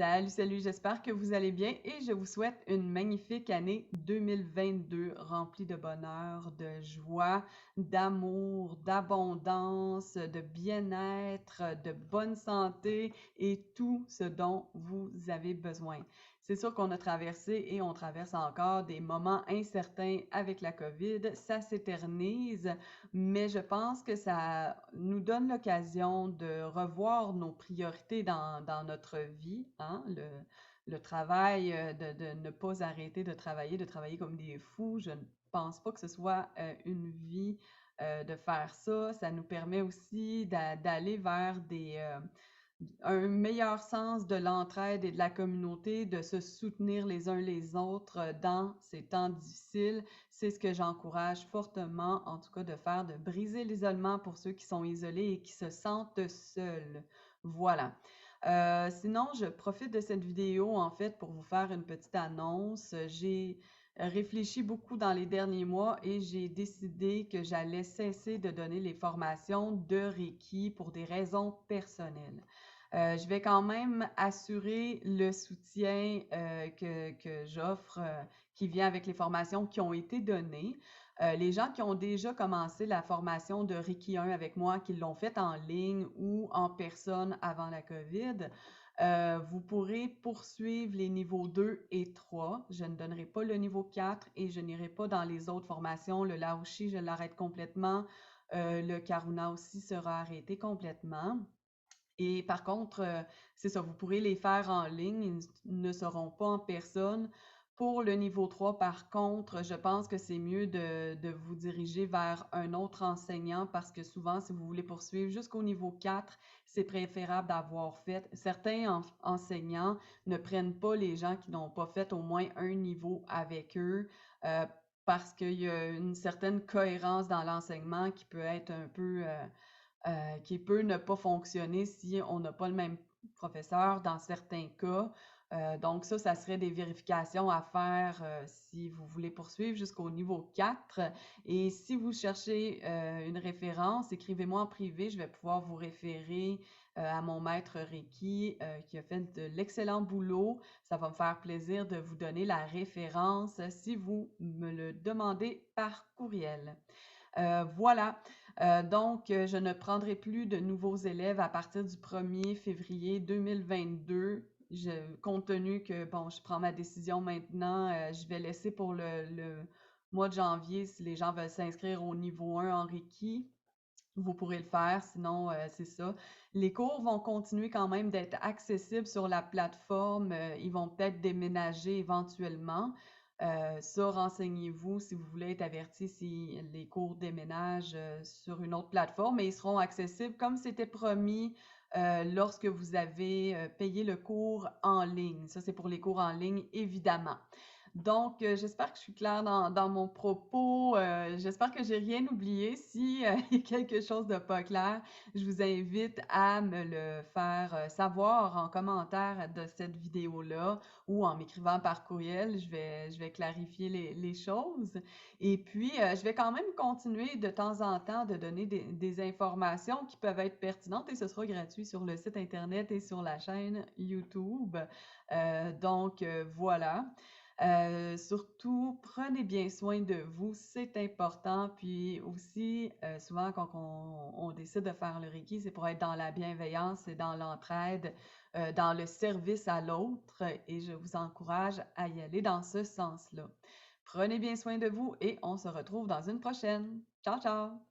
Salut, salut, j'espère que vous allez bien et je vous souhaite une magnifique année 2022 remplie de bonheur, de joie, d'amour, d'abondance, de bien-être, de bonne santé et tout ce dont vous avez besoin. C'est sûr qu'on a traversé et on traverse encore des moments incertains avec la COVID. Ça s'éternise, mais je pense que ça nous donne l'occasion de revoir nos priorités dans notre vie, hein? Le travail, de ne pas arrêter de travailler comme des fous. Je ne pense pas que ce soit une vie de faire ça. Ça nous permet aussi d'aller vers un meilleur sens de l'entraide et de la communauté, de se soutenir les uns les autres dans ces temps difficiles. C'est ce que j'encourage fortement, en tout cas, de faire, de briser l'isolement pour ceux qui sont isolés et qui se sentent seuls. Voilà. Sinon, je profite de cette vidéo, en fait, pour vous faire une petite annonce. J'ai réfléchi beaucoup dans les derniers mois et j'ai décidé que j'allais cesser de donner les formations de Reiki pour des raisons personnelles. Je vais quand même assurer le soutien que j'offre, qui vient avec les formations qui ont été données. Les gens qui ont déjà commencé la formation de Reiki 1 avec moi, qui l'ont fait en ligne ou en personne avant la COVID, vous pourrez poursuivre les niveaux 2 et 3. Je ne donnerai pas le niveau 4 et je n'irai pas dans les autres formations. Le Laoshi, je l'arrête complètement. Le Karuna aussi sera arrêté complètement. Et par contre, c'est ça, vous pourrez les faire en ligne, ils ne seront pas en personne. Pour le niveau 3, par contre, je pense que c'est mieux de vous diriger vers un autre enseignant parce que souvent, si vous voulez poursuivre jusqu'au niveau 4, c'est préférable d'avoir fait. Certains enseignants ne prennent pas les gens qui n'ont pas fait au moins un niveau avec eux euh, parce qu'il y a une certaine cohérence dans l'enseignement qui peut être un peu qui peut ne pas fonctionner si on n'a pas le même professeur dans certains cas. Donc ça serait des vérifications à faire si vous voulez poursuivre jusqu'au niveau 4. Et si vous cherchez une référence, écrivez-moi en privé, je vais pouvoir vous référer à mon maître Reiki qui a fait de l'excellent boulot. Ça va me faire plaisir de vous donner la référence si vous me le demandez par courriel. Voilà. Donc, je ne prendrai plus de nouveaux élèves à partir du 1er février 2022. Compte tenu que, bon, je prends ma décision maintenant, je vais laisser pour le mois de janvier si les gens veulent s'inscrire au niveau 1 en Reiki. Vous pourrez le faire, sinon, c'est ça. Les cours vont continuer quand même d'être accessibles sur la plateforme. Ils vont peut-être déménager éventuellement. Ça, renseignez-vous si vous voulez être averti si les cours déménagent sur une autre plateforme, mais ils seront accessibles comme c'était promis lorsque vous avez payé le cours en ligne. Ça, c'est pour les cours en ligne, évidemment. Donc, j'espère que je suis claire dans mon propos. J'espère que j'ai rien oublié. Si il y a quelque chose de pas clair, je vous invite à me le faire savoir en commentaire de cette vidéo-là ou en m'écrivant par courriel. Je vais clarifier les choses. Et puis, je vais quand même continuer de temps en temps de donner des informations qui peuvent être pertinentes et ce sera gratuit sur le site Internet et sur la chaîne YouTube. Donc, voilà. Surtout, prenez bien soin de vous, c'est important. Puis aussi, souvent, quand on décide de faire le Reiki, c'est pour être dans la bienveillance et dans l'entraide, dans le service à l'autre. Et je vous encourage à y aller dans ce sens-là. Prenez bien soin de vous et on se retrouve dans une prochaine. Ciao, ciao!